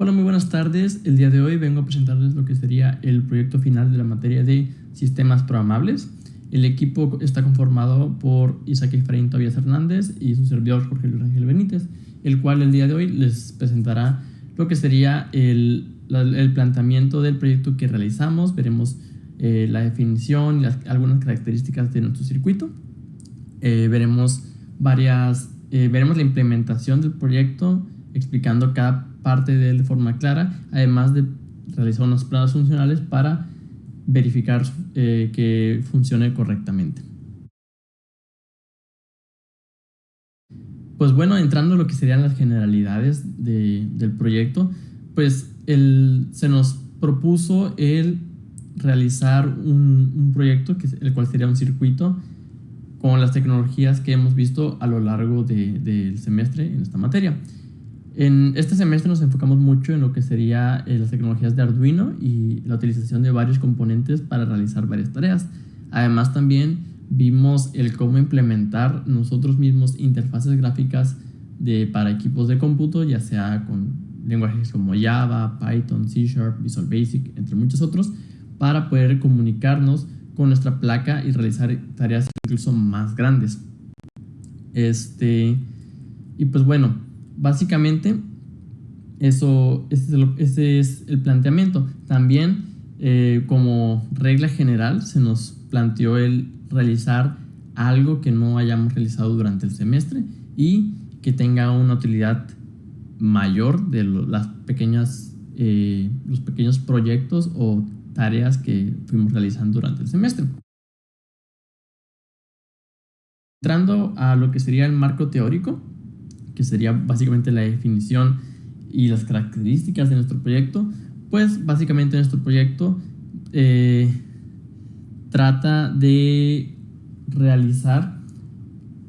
Hola, muy buenas tardes. El día de hoy vengo a presentarles lo que sería el proyecto final de la materia de sistemas programables. El equipo está conformado por Isaac Efraín Tobias Hernández y su servidor Jorge Luis Ángel Benítez, el cual el día de hoy les presentará lo que sería el planteamiento del proyecto que realizamos. Veremos la definición y algunas características de nuestro circuito. Veremos la implementación del proyecto, explicando cada parte de él de forma clara, además de realizar unas pruebas funcionales para verificar que funcione correctamente. Pues bueno, entrando a lo que serían las generalidades del proyecto, pues se nos propuso el realizar un proyecto, el cual sería un circuito con las tecnologías que hemos visto a lo largo del semestre en esta materia. En este semestre nos enfocamos mucho en lo que sería las tecnologías de Arduino y la utilización de varios componentes para realizar varias tareas. Además, también vimos el cómo implementar nosotros mismos interfaces gráficas para equipos de cómputo, ya sea con lenguajes como Java, Python, C#, Visual Basic, entre muchos otros, para poder comunicarnos con nuestra placa y realizar tareas incluso más grandes. Y pues bueno, básicamente ese es el planteamiento. También como regla general se nos planteó el realizar algo que no hayamos realizado durante el semestre y que tenga una utilidad mayor de los pequeños proyectos o tareas que fuimos realizando durante el semestre. Entrando a lo que sería el marco teórico, que sería básicamente la definición y las características de nuestro proyecto, pues básicamente nuestro proyecto trata de realizar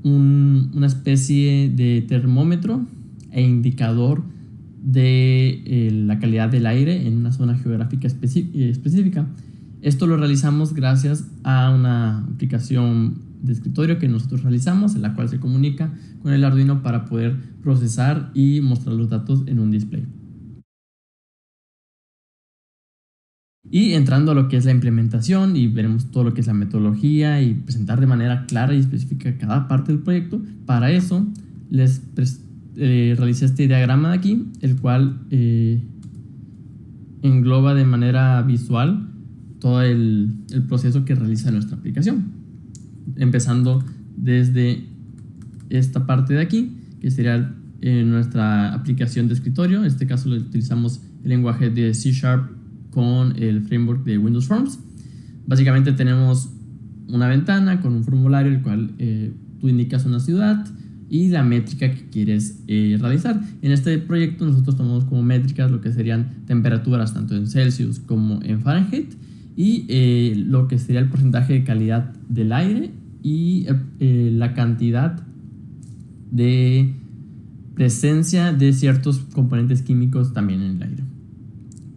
una especie de termómetro e indicador de la calidad del aire en una zona geográfica específica. Esto lo realizamos gracias a una aplicación de escritorio que nosotros realizamos, en la cual se comunica con el Arduino para poder procesar y mostrar los datos en un display. Y entrando a lo que es la implementación, y veremos todo lo que es la metodología y presentar de manera clara y específica cada parte del proyecto. Para eso les realicé este diagrama de aquí, el cual engloba de manera visual todo el proceso que realiza nuestra aplicación, empezando desde esta parte de aquí, que sería nuestra aplicación de escritorio. En este caso utilizamos el lenguaje de C# con el framework de Windows Forms. Básicamente tenemos una ventana con un formulario, el cual tú indicas una ciudad y la métrica que quieres realizar. En este proyecto nosotros tomamos como métricas lo que serían temperaturas tanto en Celsius como en Fahrenheit, y lo que sería el porcentaje de calidad del aire y la cantidad de presencia de ciertos componentes químicos también en el aire.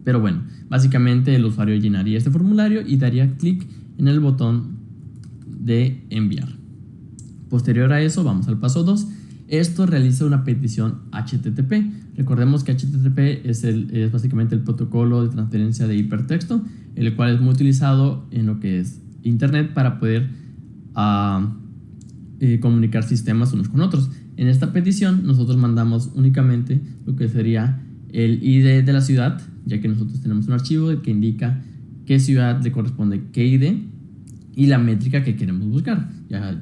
Pero bueno, básicamente el usuario llenaría este formulario y daría clic en el botón de enviar. Posterior a eso, vamos al paso 2. Esto realiza una petición HTTP. Recordemos que HTTP es básicamente el protocolo de transferencia de hipertexto, el cual es muy utilizado en lo que es Internet para poder comunicar sistemas unos con otros. En esta petición nosotros mandamos únicamente lo que sería el ID de la ciudad, ya que nosotros tenemos un archivo que indica qué ciudad le corresponde qué ID, y la métrica que queremos buscar,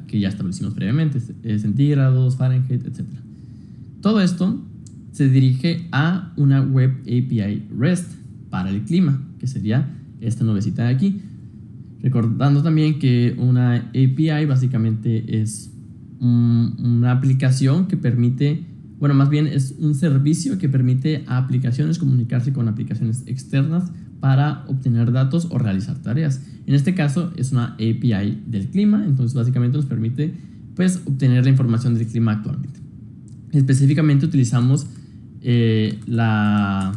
que ya establecimos previamente, centígrados, Fahrenheit, etc. Todo esto se dirige a una Web API REST para el clima, que sería esta nubecita de aquí. Recordando también que una API básicamente es una aplicación que permite, bueno, más bien es un servicio que permite a aplicaciones comunicarse con aplicaciones externas para obtener datos o realizar tareas. En este caso es una API del clima, entonces básicamente nos permite pues obtener la información del clima actualmente. Específicamente utilizamos la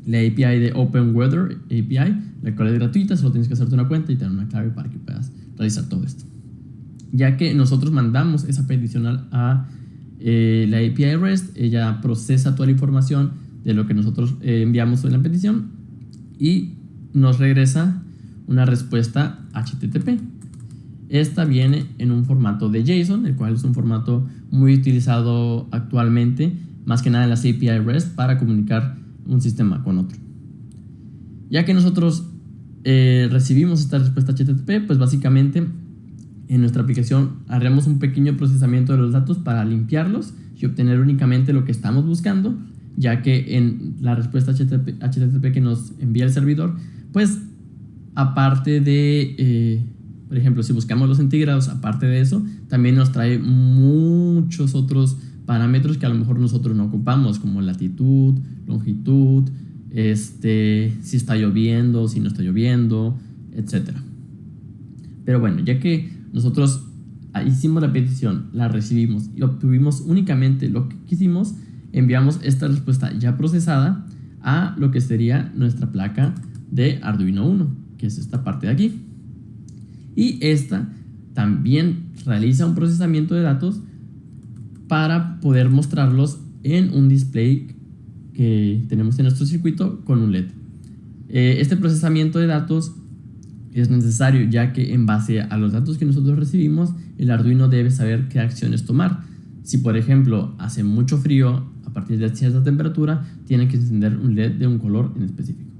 API de Open Weather API, la cual es gratuita, solo tienes que hacerte una cuenta y tener una clave para que puedas realizar todo esto. Ya que nosotros mandamos esa petición a la API REST, ella procesa toda la información de lo que nosotros enviamos en la petición y nos regresa una respuesta HTTP. Esta viene en un formato de JSON, el cual es un formato muy utilizado actualmente, más que nada en las API REST para comunicar un sistema con otro. Ya que nosotros recibimos esta respuesta HTTP, pues básicamente en nuestra aplicación haremos un pequeño procesamiento de los datos para limpiarlos y obtener únicamente lo que estamos buscando, ya que en la respuesta HTTP que nos envía el servidor, pues aparte de, por ejemplo, si buscamos los centígrados, aparte de eso, también nos trae muchos otros parámetros que a lo mejor nosotros no ocupamos, como latitud, longitud, si está lloviendo, si no está lloviendo, etc. Pero bueno, ya que nosotros hicimos la petición, la recibimos y obtuvimos únicamente lo que quisimos, enviamos esta respuesta ya procesada a lo que sería nuestra placa de Arduino Uno, que es esta parte de aquí. Y esta también realiza un procesamiento de datos para poder mostrarlos en un display que tenemos en nuestro circuito con un LED. Este procesamiento de datos es necesario, ya que en base a los datos que nosotros recibimos, el Arduino debe saber qué acciones tomar. Si por ejemplo hace mucho frío, a partir de cierta temperatura, tiene que encender un LED de un color en específico.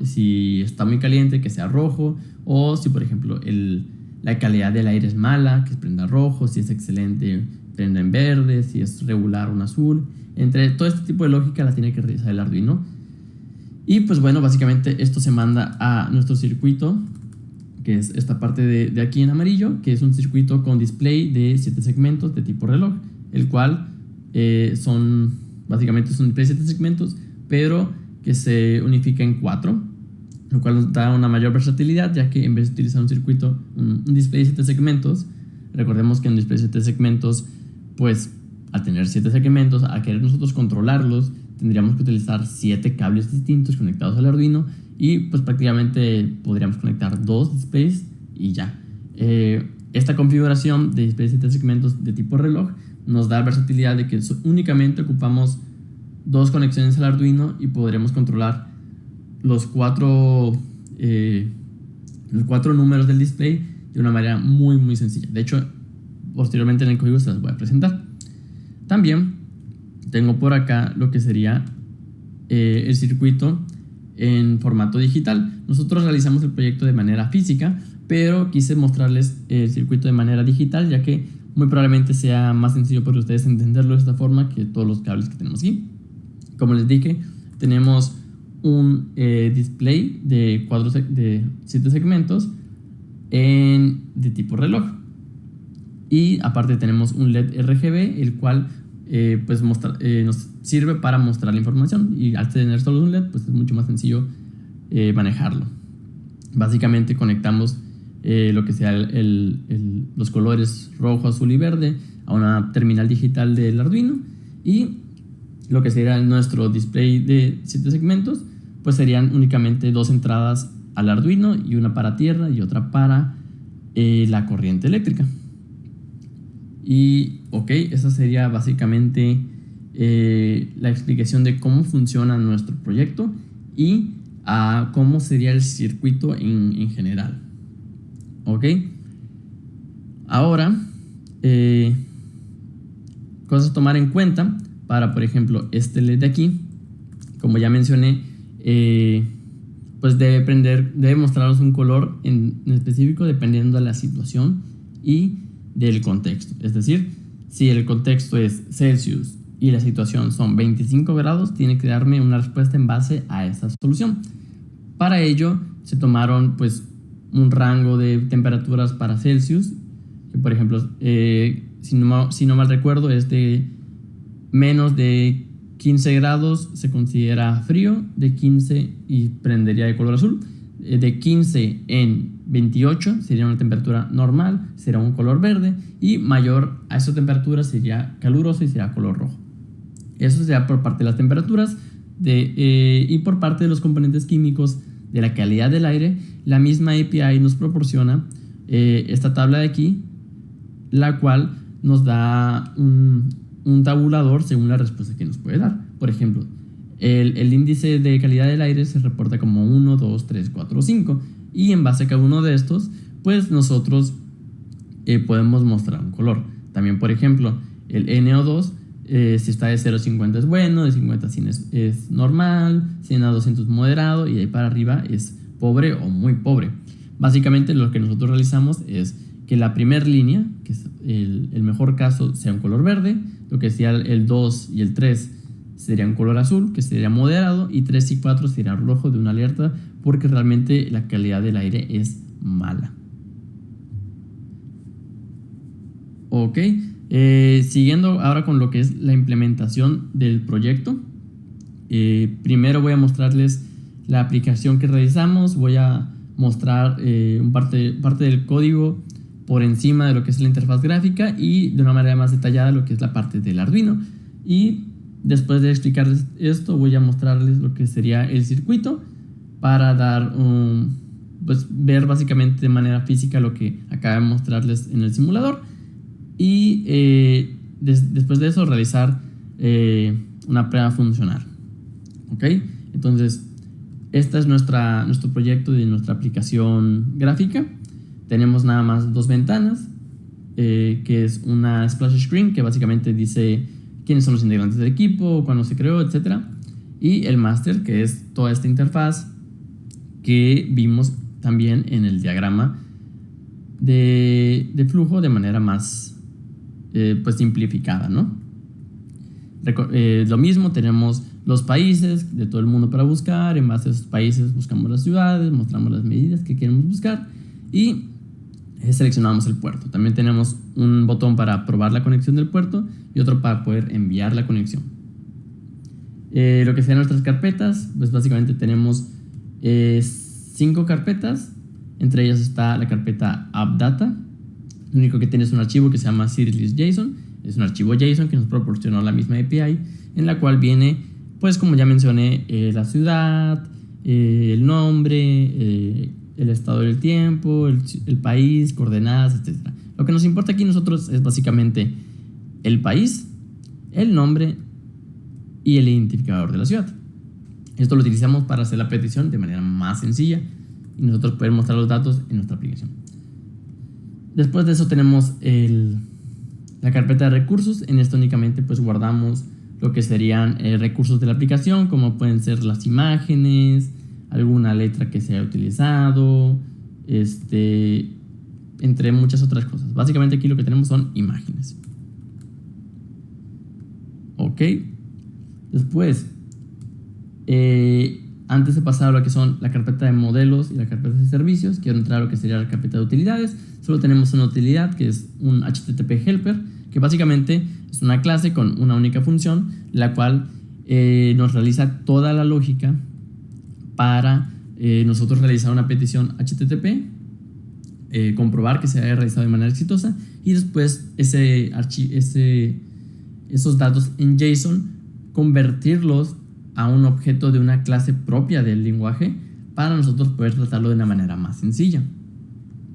Si está muy caliente, que sea rojo, o si por ejemplo la calidad del aire es mala, que prenda rojo, si es excelente, prenda en verde, si es regular, un azul. Entre todo este tipo de lógica la tiene que realizar el Arduino. Y pues bueno, básicamente esto se manda a nuestro circuito, que es esta parte de aquí en amarillo, que es un circuito con display de 7 segmentos de tipo reloj, el cual básicamente es un display de 7 segmentos, pero que se unifica en 4, lo cual nos da una mayor versatilidad, ya que en vez de utilizar un display de 7 segmentos, recordemos que un display de 7 segmentos, pues al tener 7 segmentos, al querer nosotros controlarlos, tendríamos que utilizar 7 cables distintos conectados al Arduino y pues prácticamente podríamos conectar 2 displays y ya. Esta configuración de display de 7 segmentos de tipo reloj nos da la versatilidad de que únicamente ocupamos 2 conexiones al Arduino y podremos controlar los 4 números del display de una manera muy muy sencilla. De hecho, posteriormente en el código se las voy a presentar. También tengo por acá lo que sería el circuito en formato digital. Nosotros realizamos el proyecto de manera física, pero quise mostrarles el circuito de manera digital, ya que muy probablemente sea más sencillo para ustedes entenderlo de esta forma que todos los cables que tenemos aquí. Como les dije, tenemos un display de 7 segmentos de tipo reloj. Y aparte tenemos un LED RGB, el cual nos sirve para mostrar la información. Y al tener solo un LED, pues es mucho más sencillo manejarlo. Básicamente conectamos lo que sea los colores rojo, azul y verde a una terminal digital del Arduino, y lo que sería nuestro display de 7 segmentos pues serían únicamente 2 entradas al Arduino, y una para tierra y otra para la corriente eléctrica. Y ok, esa sería básicamente la explicación de cómo funciona nuestro proyecto y a cómo sería el circuito en general. Ok, ahora cosas a tomar en cuenta para, por ejemplo, este LED de aquí. Como ya mencioné, pues debe mostrarnos un color en específico dependiendo de la situación y del contexto. Es decir, si el contexto es Celsius y la situación son 25 grados, tiene que darme una respuesta en base a esa solución. Para ello se tomaron pues un rango de temperaturas para Celsius, que por ejemplo, si no mal recuerdo, es de menos de 15 grados se considera frío, de 15 y prendería de color azul, de 15 en 28 sería una temperatura normal, será un color verde, y mayor a esa temperatura sería caluroso y será color rojo. Eso sería por parte de las temperaturas y por parte de los componentes químicos de la calidad del aire. La misma API nos proporciona esta tabla de aquí, la cual nos da un tabulador según la respuesta que nos puede dar. Por ejemplo, El índice de calidad del aire se reporta como 1, 2, 3, 4 o 5. Y en base a cada uno de estos, pues nosotros podemos mostrar un color. También, por ejemplo, el NO2, si está de 0 a 50 es bueno, de 50 a 100 es normal, 100 a 200 moderado y de ahí para arriba es pobre o muy pobre. Básicamente lo que nosotros realizamos es que la primera línea, que es el mejor caso, sea un color verde, lo que sea el 2 y el 3 sería un color azul, que sería moderado, y 3 y 4 sería rojo de una alerta, porque realmente la calidad del aire es mala. Ok, siguiendo ahora con lo que es la implementación del proyecto. Primero voy a mostrarles la aplicación que realizamos, voy a mostrar parte del código por encima de lo que es la interfaz gráfica y de una manera más detallada lo que es la parte del Arduino. Y después de explicarles esto, voy a mostrarles lo que sería el circuito para dar pues ver básicamente de manera física lo que acabo de mostrarles en el simulador. Y después de eso realizar una prueba funcional. ¿Ok? Entonces, este es nuestro proyecto de nuestra aplicación gráfica. Tenemos nada más dos ventanas, que es una splash screen que básicamente dice quiénes son los integrantes del equipo, cuándo se creó, etc. Y el master, que es toda esta interfaz que vimos también en el diagrama de flujo de manera más pues simplificada, ¿no? Lo mismo, tenemos los países de todo el mundo para buscar. En base a esos países buscamos las ciudades, mostramos las medidas que queremos buscar y seleccionamos el puerto. También tenemos un botón para probar la conexión del puerto y otro para poder enviar la conexión. Lo que sean nuestras carpetas, pues básicamente tenemos 5 carpetas. Entre ellas está la carpeta AppData. Lo único que tiene es un archivo que se llama CityListJSON. Es un archivo JSON que nos proporcionó la misma API, en la cual viene, pues como ya mencioné, la ciudad, el nombre, el estado del tiempo, el país, coordenadas, etc. Lo que nos importa aquí nosotros es básicamente el país, el nombre y el identificador de la ciudad. Esto lo utilizamos para hacer la petición de manera más sencilla y nosotros podemos mostrar los datos en nuestra aplicación. Después de eso tenemos la carpeta de recursos. En esto únicamente pues guardamos lo que serían recursos de la aplicación, como pueden ser las imágenes, alguna letra que se haya utilizado, entre muchas otras cosas. Básicamente aquí lo que tenemos son imágenes. Ok. Después, antes de pasar a lo que son la carpeta de modelos y la carpeta de servicios, quiero entrar a lo que sería la carpeta de utilidades. Solo tenemos una utilidad que es un HTTP helper, que básicamente es una clase con una única función, la cual nos realiza toda la lógica para nosotros realizar una petición HTTP, comprobar que se haya realizado de manera exitosa y después esos datos en JSON convertirlos a un objeto de una clase propia del lenguaje para nosotros poder tratarlo de una manera más sencilla.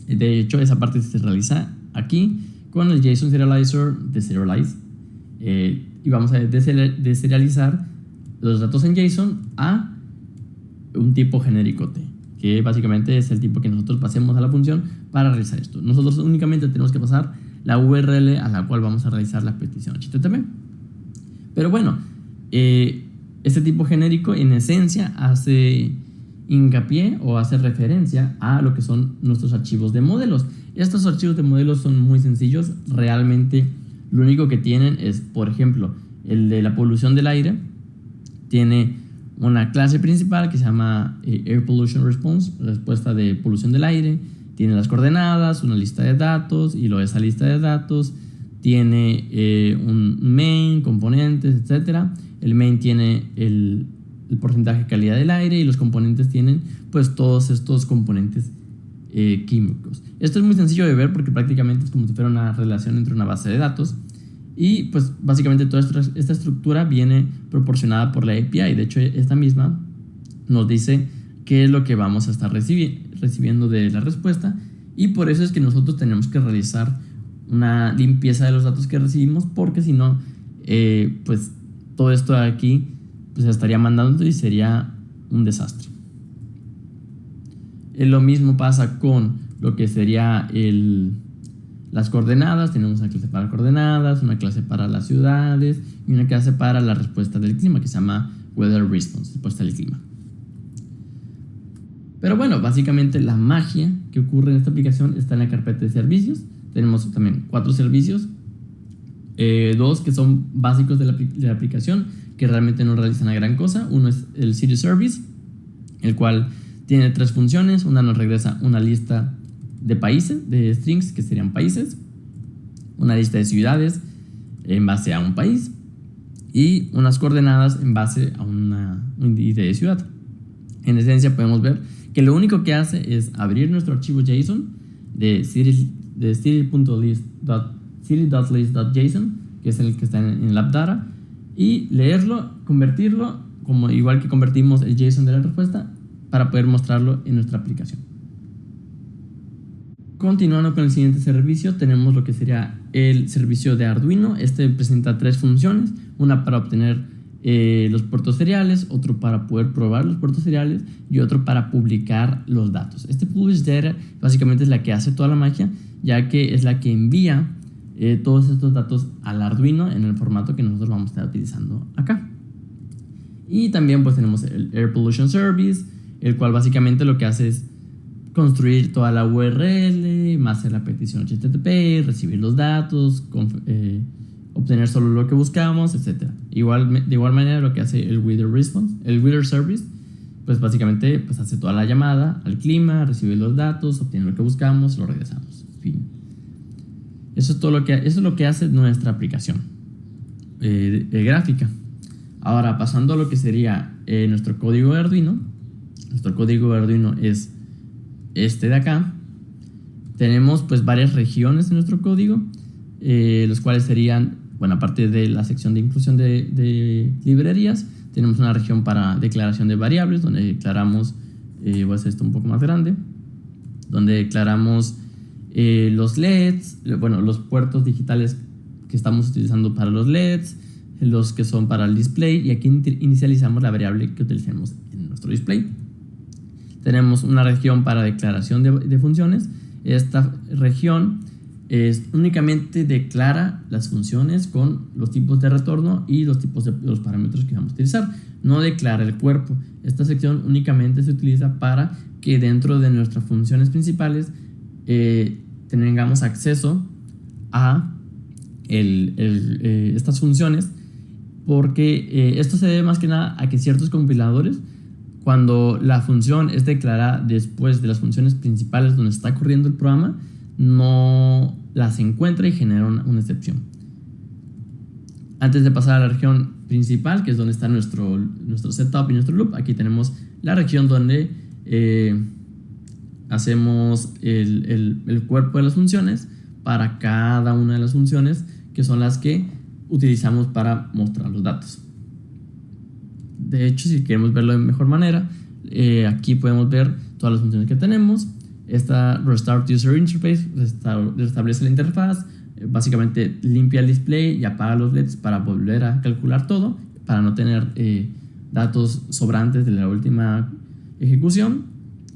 De hecho, esa parte se realiza aquí con el JSON Serializer de Serialize, y vamos a deserializar los datos en JSON a un tipo genérico T, que básicamente es el tipo que nosotros pasemos a la función para realizar esto. Nosotros únicamente tenemos que pasar la URL a la cual vamos a realizar la petición HTTP. Pero bueno, este tipo genérico en esencia hace hincapié o hace referencia a lo que son nuestros archivos de modelos. Estos archivos de modelos son muy sencillos. Realmente lo único que tienen es, por ejemplo, el de la polución del aire tiene una clase principal que se llama Air Pollution Response, respuesta de polución del aire. Tiene las coordenadas, una lista de datos, y luego esa lista de datos tiene un main, componentes, etc. El main tiene el porcentaje de calidad del aire y los componentes tienen pues todos estos componentes químicos. Esto es muy sencillo de ver porque prácticamente es como si fuera una relación entre una base de datos y pues básicamente toda esta estructura viene proporcionada por la API. De hecho, esta misma nos dice qué es lo que vamos a estar recibiendo de la respuesta, y por eso es que nosotros tenemos que realizar una limpieza de los datos que recibimos, porque si no, pues todo esto de aquí pues estaría mandando y sería un desastre. Lo mismo pasa con lo que sería las coordenadas. Tenemos una clase para coordenadas, una clase para las ciudades y una clase para la respuesta del clima que se llama Weather Response, respuesta del clima. Pero bueno, básicamente la magia que ocurre en esta aplicación está en la carpeta de servicios. Tenemos también 4 servicios, 2 que son básicos de la aplicación, que realmente no realizan una gran cosa. Uno es el City Service, el cual tiene 3 funciones. Una nos regresa una lista de países, de strings, que serían países, una lista de ciudades en base a un país y unas coordenadas en base a un ID de ciudad. En esencia podemos ver que lo único que hace es abrir nuestro archivo JSON de city.list.json, que es el que está en LabData, y leerlo, convertirlo, igual que convertimos el JSON de la respuesta, para poder mostrarlo en nuestra aplicación. Continuando con el siguiente servicio, tenemos lo que sería el servicio de Arduino. Este presenta 3 funciones: una para obtener los puertos seriales, otro para poder probar los puertos seriales y otro para publicar los datos. Este Publish Data básicamente es la que hace toda la magia, ya que es la que envía todos estos datos al Arduino en el formato que nosotros vamos a estar utilizando acá. Y también pues tenemos el Air Pollution Service, el cual básicamente lo que hace es construir toda la URL, más hacer la petición HTTP, recibir los datos, obtener solo lo que buscamos, etc. De igual manera lo que hace el Weather Response, el Weather Service, pues básicamente pues hace toda la llamada al clima, recibe los datos, obtiene lo que buscamos, lo regresamos. Fin. Eso es lo que hace nuestra aplicación gráfica. Ahora, pasando a lo que sería nuestro código de Arduino. Nuestro código de Arduino es este de acá. Tenemos pues varias regiones en nuestro código, los cuales serían, bueno, aparte de la sección de inclusión de librerías, tenemos una región para declaración de variables, donde declaramos, voy a hacer esto un poco más grande, donde declaramos los LEDs, bueno, los puertos digitales que estamos utilizando para los LEDs, los que son para el display, y aquí inicializamos la variable que utilicemos en nuestro display. Tenemos una región para declaración de funciones. Esta región únicamente declara las funciones con los tipos de retorno y los tipos de los parámetros que vamos a utilizar. No declara el cuerpo. Esta sección únicamente se utiliza para que dentro de nuestras funciones principales tengamos acceso a estas funciones, porque esto se debe más que nada a que ciertos compiladores, cuando la función es declarada después de las funciones principales donde está corriendo el programa, no las encuentra y genera una excepción. Antes de pasar a la región principal, que es donde está nuestro setup y nuestro loop, aquí tenemos la región donde hacemos el cuerpo de las funciones para cada una de las funciones, que son las que utilizamos para mostrar los datos. De hecho, si queremos verlo de mejor manera, aquí podemos ver todas las funciones que tenemos. Esta Restart User Interface restablece la interfaz, básicamente limpia el display y apaga los LEDs para volver a calcular todo, para no tener datos sobrantes de la última ejecución.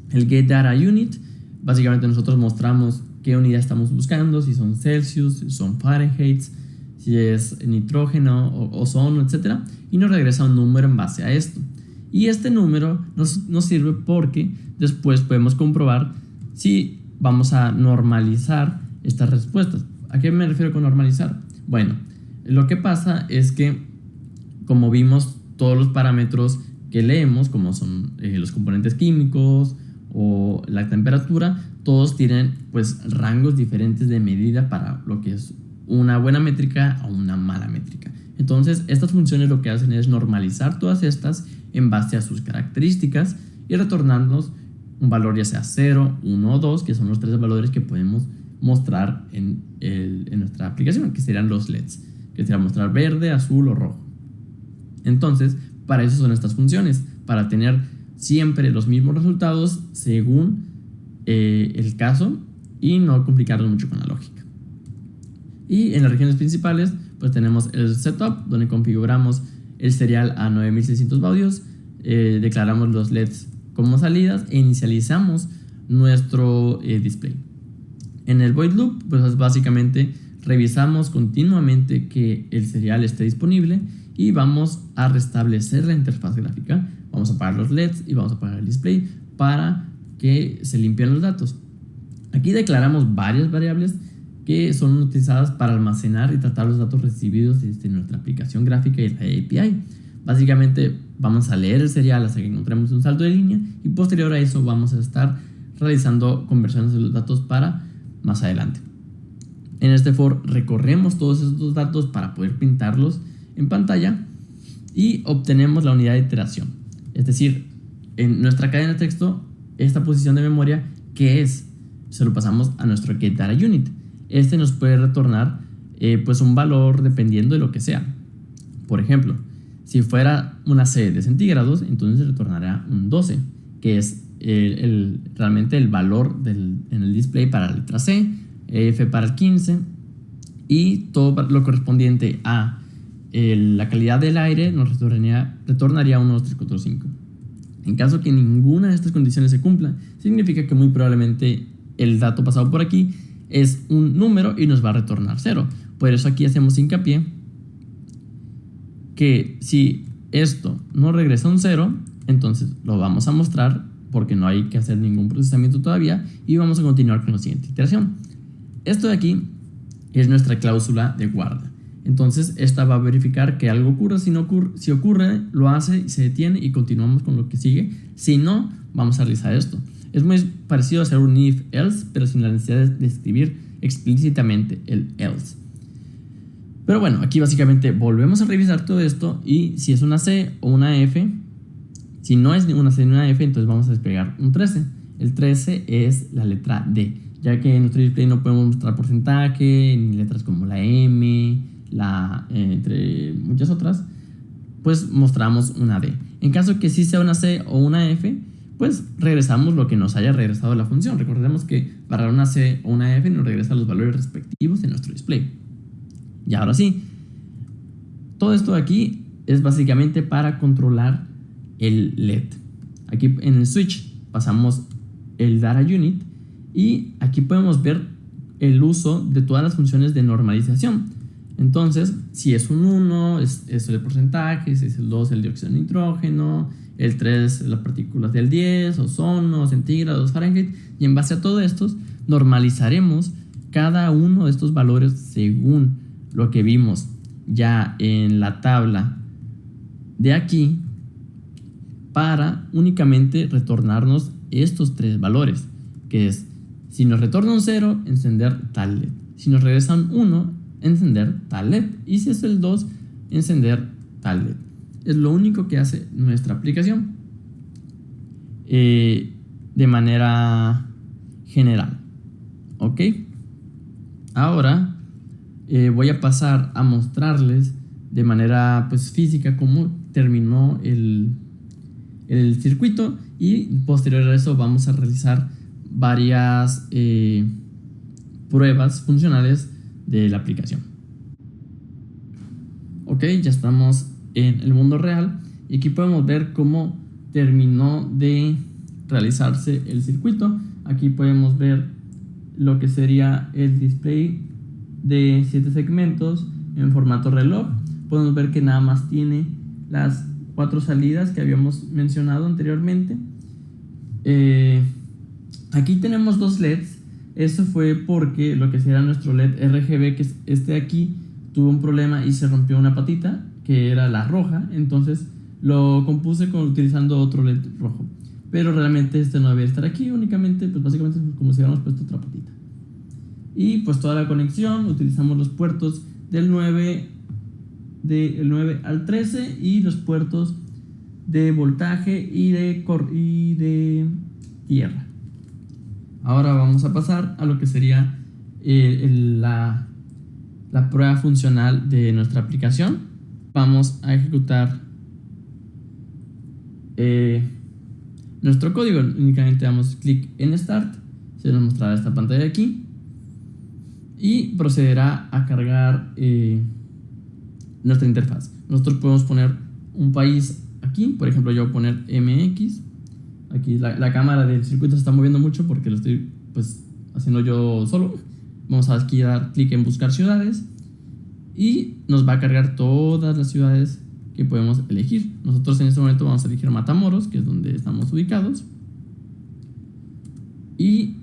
El Get Data Unit, básicamente nosotros mostramos qué unidad estamos buscando, si son Celsius, si son Fahrenheit, si es nitrógeno o ozono, etc. Y nos regresa un número en base a esto. Y este número nos sirve porque después podemos comprobar si vamos a normalizar estas respuestas. ¿A qué me refiero con normalizar? Bueno, lo que pasa es que, como vimos, todos los parámetros que leemos, como son los componentes químicos o la temperatura, todos tienen pues rangos diferentes de medida para lo que es una buena métrica o una mala métrica. Entonces, estas funciones lo que hacen es normalizar todas estas en base a sus características y retornarnos un valor ya sea 0, 1 o 2, que son los 3 valores que podemos mostrar en nuestra aplicación, que serían los LEDs, que sería mostrar verde, azul o rojo. Entonces, para eso son estas funciones, para tener siempre los mismos resultados según el caso y no complicarnos mucho con la lógica. Y en las regiones principales pues tenemos el setup, donde configuramos el serial a 9600 baudios, declaramos los LEDs como salidas e inicializamos nuestro display. En el void loop, pues básicamente revisamos continuamente que el serial esté disponible y vamos a restablecer la interfaz gráfica. Vamos a apagar los LEDs y vamos a apagar el display para que se limpien los datos. Aquí declaramos varias variables que son utilizadas para almacenar y tratar los datos recibidos desde nuestra aplicación gráfica y la API. Básicamente vamos a leer el serial hasta que encontremos un salto de línea y posterior a eso vamos a estar realizando conversiones de los datos para más adelante. En este for recorremos todos estos datos para poder pintarlos en pantalla y obtenemos la unidad de iteración. Es decir, en nuestra cadena de texto, esta posición de memoria, ¿qué es? Se lo pasamos a nuestro getDataUnit. Este nos puede retornar pues un valor dependiendo de lo que sea. Por ejemplo, si fuera una C de centígrados, entonces retornará un 12, que es realmente el valor en el display para la letra C, F para el 15 y todo lo correspondiente a la calidad del aire nos retornaría un 1, 2, 3, 4, 5. En caso que ninguna de estas condiciones se cumpla, significa que muy probablemente el dato pasado por aquí es un número y nos va a retornar 0. Por eso aquí hacemos hincapié que si esto no regresa un 0, entonces lo vamos a mostrar porque no hay que hacer ningún procesamiento todavía y vamos a continuar con la siguiente iteración. Esto de aquí es nuestra cláusula de guarda. Entonces esta va a verificar que algo ocurra. Si ocurre, lo hace y se detiene y continuamos con lo que sigue. Si no, vamos a realizar esto. Es muy parecido a hacer un if else, pero sin la necesidad de escribir explícitamente el else. Pero bueno, aquí básicamente volvemos a revisar todo esto y si es una C o una F, si no es ni una C ni una F, entonces vamos a desplegar un 13. El 13 es la letra D, ya que en nuestro display no podemos mostrar porcentaje, ni letras como la M, la entre muchas otras, pues mostramos una D. En caso que sí sea una C o una F, pues regresamos lo que nos haya regresado la función. Recordemos que para una C o una F nos regresa los valores respectivos de nuestro display. Y ahora sí, todo esto de aquí es básicamente para controlar el LED. Aquí en el switch pasamos el data unit y aquí podemos ver el uso de todas las funciones de normalización. Entonces, si es un 1, es el porcentaje, si es el 2, el dióxido de nitrógeno, el 3, las partículas del 10, ozono, centígrados, Fahrenheit, y en base a todo esto normalizaremos cada uno de estos valores según lo que vimos ya en la tabla de aquí para únicamente retornarnos estos tres valores, que es si nos retorna un 0, encender tal LED, si nos regresa un 1, encender tal LED, y si es el 2, encender tal LED. Es lo único que hace nuestra aplicación de manera general. Ok, ahora voy a pasar a mostrarles de manera pues física cómo terminó el circuito, y posterior a eso vamos a realizar varias pruebas funcionales de la aplicación. Ok, ya estamos en el mundo real y aquí podemos ver cómo terminó de realizarse el circuito. Aquí podemos ver lo que sería el display de 7 segmentos en formato reloj. Podemos ver que nada más tiene las 4 salidas que habíamos mencionado anteriormente. Aquí tenemos 2 LEDs. Eso fue porque lo que será nuestro LED RGB, que es este de aquí, tuvo un problema y se rompió una patita, que era la roja. Entonces lo compuse utilizando otro LED rojo, pero realmente este no debe estar aquí. Únicamente, pues básicamente es como si hubiéramos puesto otra patita. Y pues toda la conexión, utilizamos los puertos del 9 al 13 y los puertos de voltaje y de tierra. Ahora vamos a pasar a lo que sería la prueba funcional de nuestra aplicación. Vamos a ejecutar nuestro código. Únicamente damos clic en Start, se nos mostrará esta pantalla de aquí y procederá a cargar nuestra interfaz. Nosotros podemos poner un país aquí. Por ejemplo, yo voy a poner MX. Aquí la cámara del circuito se está moviendo mucho porque lo estoy pues haciendo yo solo. Vamos a aquí dar clic en buscar ciudades y nos va a cargar todas las ciudades que podemos elegir. Nosotros en este momento vamos a elegir Matamoros, que es donde estamos ubicados, y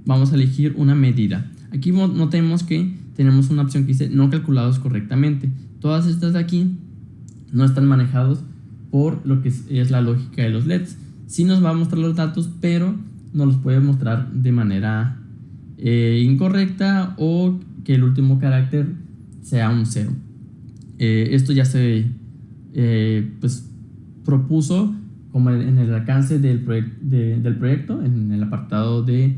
vamos a elegir una medida. Aquí notemos que tenemos una opción que dice no calculados correctamente. Todas estas de aquí no están manejados por lo que es la lógica de los LEDs. Sí nos va a mostrar los datos, pero nos los puede mostrar de manera incorrecta, o que el último carácter sea un 0. Esto ya se pues propuso como en el alcance del proyecto, en el apartado del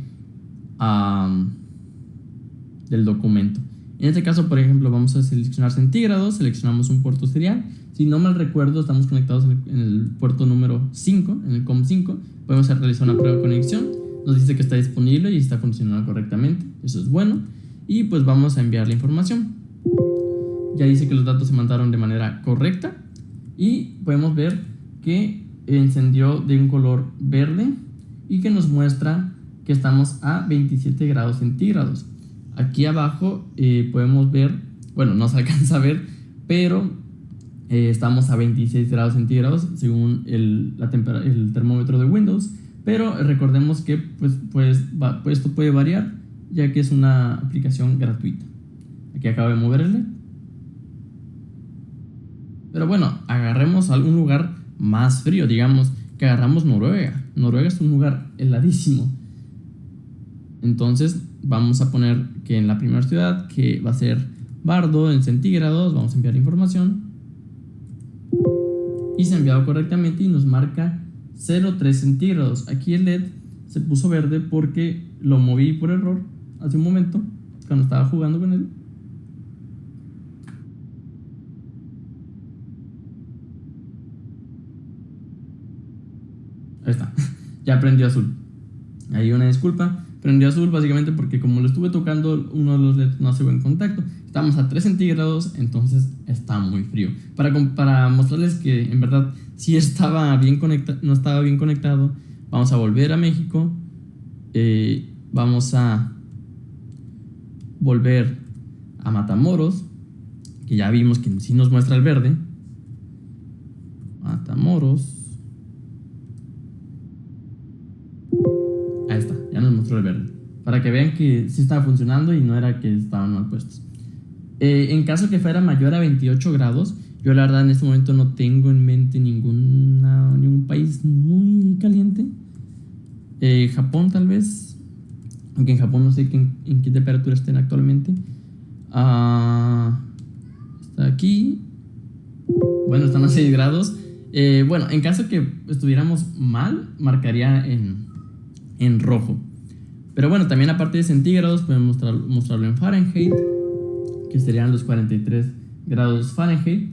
documento. En este caso, por ejemplo, vamos a seleccionar centígrados, seleccionamos un puerto serial. Si no mal recuerdo, estamos conectados en el puerto número 5, en el COM5. Podemos realizar una prueba de conexión. Nos dice que está disponible y está funcionando correctamente. Eso es bueno. Y pues vamos a enviar la información. Ya dice que los datos se mandaron de manera correcta. Y podemos ver que encendió de un color verde y que nos muestra que estamos a 27 grados centígrados. Aquí abajo podemos ver, bueno, no se alcanza a ver, pero estamos a 26 grados centígrados según el termómetro de Windows. Pero recordemos que pues esto puede variar, ya que es una aplicación gratuita. Aquí acabo de mover el LED. Pero bueno, agarremos algún lugar más frío. Digamos que agarramos Noruega. Noruega es un lugar heladísimo. Entonces vamos a poner que en la primera ciudad, que va a ser Bardo, en centígrados, vamos a enviar información. Y se ha enviado correctamente y nos marca 0,3 centígrados. Aquí el LED se puso verde porque lo moví por error hace un momento, cuando estaba jugando con él. Ahí está, ya prendió azul. Ahí una disculpa. Prendió azul básicamente porque como lo estuve tocando, uno de los LEDs no hace buen contacto. Estamos a 3 centígrados, entonces está muy frío. Para mostrarles que en verdad sí no estaba bien conectado, vamos a volver a México. Vamos a volver a Matamoros, que ya vimos que sí nos muestra el verde. Matamoros. Ahí está, ya nos mostró el verde. Para que vean que sí estaba funcionando y no era que estaban mal puestos. En caso que fuera mayor a 28 grados, yo la verdad en este momento no tengo en mente ningún país muy caliente. Japón tal vez, aunque en Japón no sé en qué temperatura estén actualmente. Está aquí. Bueno, están a 6 grados. Bueno, en caso que estuviéramos mal, marcaría en rojo. Pero bueno, también aparte de centígrados podemos mostrarlo en Fahrenheit, que serían los 43 grados Fahrenheit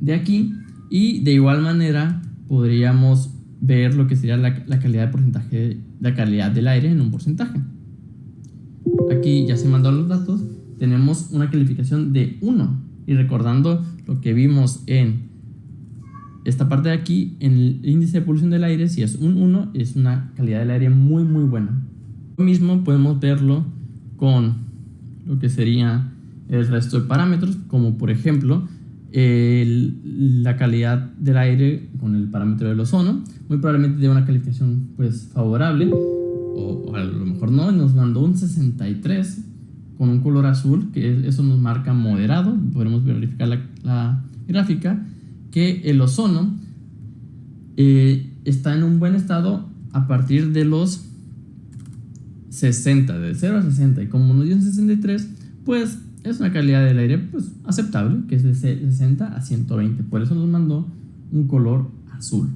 de aquí. Y de igual manera podríamos ver lo que sería la calidad de porcentaje, la calidad del aire en un porcentaje. Aquí ya se mandaron los datos. Tenemos una calificación de 1. Y recordando lo que vimos en esta parte de aquí, en el índice de polución del aire, si es un 1, es una calidad del aire muy muy buena. Lo mismo podemos verlo con lo que sería el resto de parámetros, como por ejemplo la calidad del aire con el parámetro del ozono. Muy probablemente de una calificación pues favorable, o a lo mejor no. Nos mandó un 63 con un color azul, que eso nos marca moderado. Podremos verificar la gráfica, que el ozono está en un buen estado a partir de los 60, de 0 a 60, y como nos dio un 63, pues es una calidad del aire pues aceptable, que es de 60 a 120. Por eso nos mandó un color azul.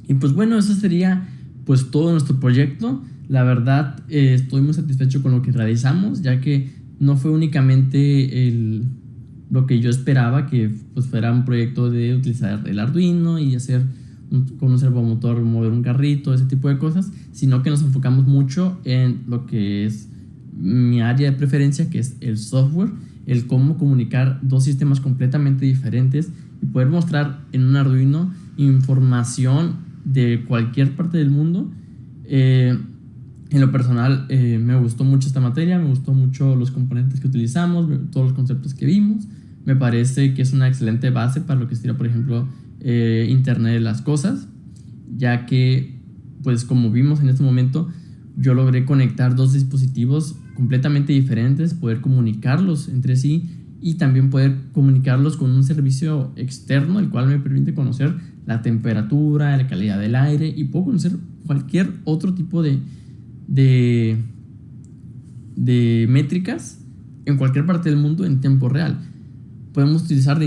Y pues bueno, eso sería pues todo nuestro proyecto. La verdad estoy muy satisfecho con lo que realizamos, ya que no fue únicamente lo que yo esperaba, que pues fuera un proyecto de utilizar el Arduino y hacer con un servomotor mover un carrito, ese tipo de cosas, sino que nos enfocamos mucho en lo que es mi área de preferencia, que es el software. el cómo comunicar dos sistemas completamente diferentes y poder mostrar en un Arduino información de cualquier parte del mundo. En lo personal, me gustó mucho esta materia, me gustó mucho los componentes que utilizamos, todos los conceptos que vimos. Me parece que es una excelente base para lo que sería, por ejemplo, Internet de las cosas, ya que, pues como vimos en este momento, yo logré conectar dos dispositivos completamente diferentes, poder comunicarlos entre sí y también poder comunicarlos con un servicio externo, el cual me permite conocer la temperatura, la calidad del aire, y puedo conocer cualquier otro tipo de métricas en cualquier parte del mundo en tiempo real. Podemos utilizar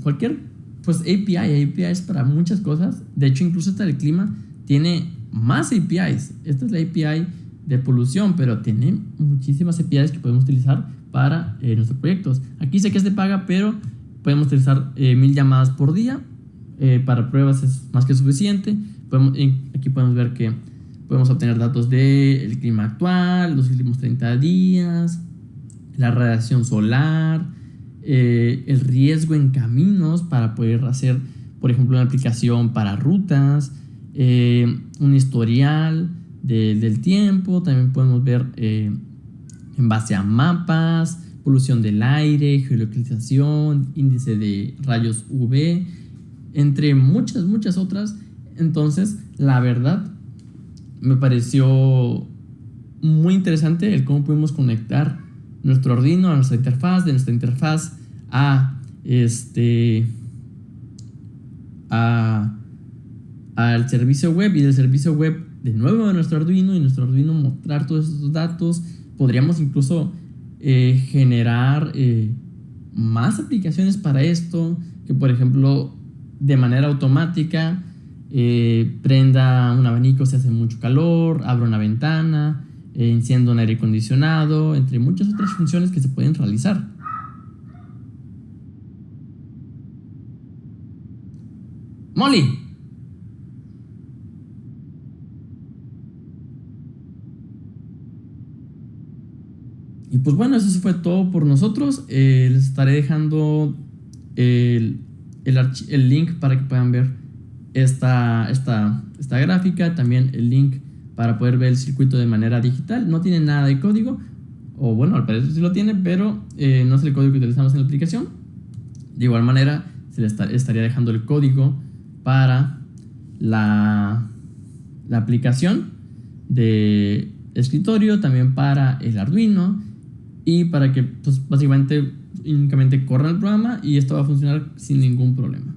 cualquier APIs para muchas cosas. De hecho, incluso hasta el clima tiene más APIs. Esta es la API de polución, pero tiene muchísimas APIs que podemos utilizar para nuestros proyectos. Aquí sé que es de paga, pero podemos utilizar 1000 llamadas por día. Para pruebas es más que suficiente. Aquí podemos ver que podemos obtener datos del clima actual, los últimos 30 días, la radiación solar, el riesgo en caminos para poder hacer, por ejemplo, una aplicación para rutas, un historial del tiempo. También podemos ver en base a mapas, polución del aire, geolocalización, índice de rayos UV, entre muchas otras. Entonces, la verdad, me pareció muy interesante el cómo pudimos conectar nuestro Arduino a nuestra interfaz, de nuestra interfaz al servicio web, y del servicio web de nuevo a nuestro Arduino, y nuestro Arduino mostrar todos esos datos. Podríamos incluso generar más aplicaciones para esto, que por ejemplo de manera automática prenda un abanico si hace mucho calor, abra una ventana, encienda un aire acondicionado, entre muchas otras funciones que se pueden realizar. ¡Molly! Y pues bueno, eso fue todo por nosotros. Les estaré dejando el link para que puedan ver esta gráfica, también el link para poder ver el circuito de manera digital. No tiene nada de código, o bueno, al parecer sí lo tiene, pero no es el código que utilizamos en la aplicación. De igual manera, se le estaría dejando el código para la aplicación de escritorio, también para el Arduino, y para que pues básicamente únicamente corra el programa y esto va a funcionar sin ningún problema.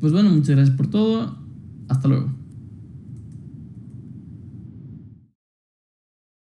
Pues bueno, muchas gracias por todo. Hasta luego.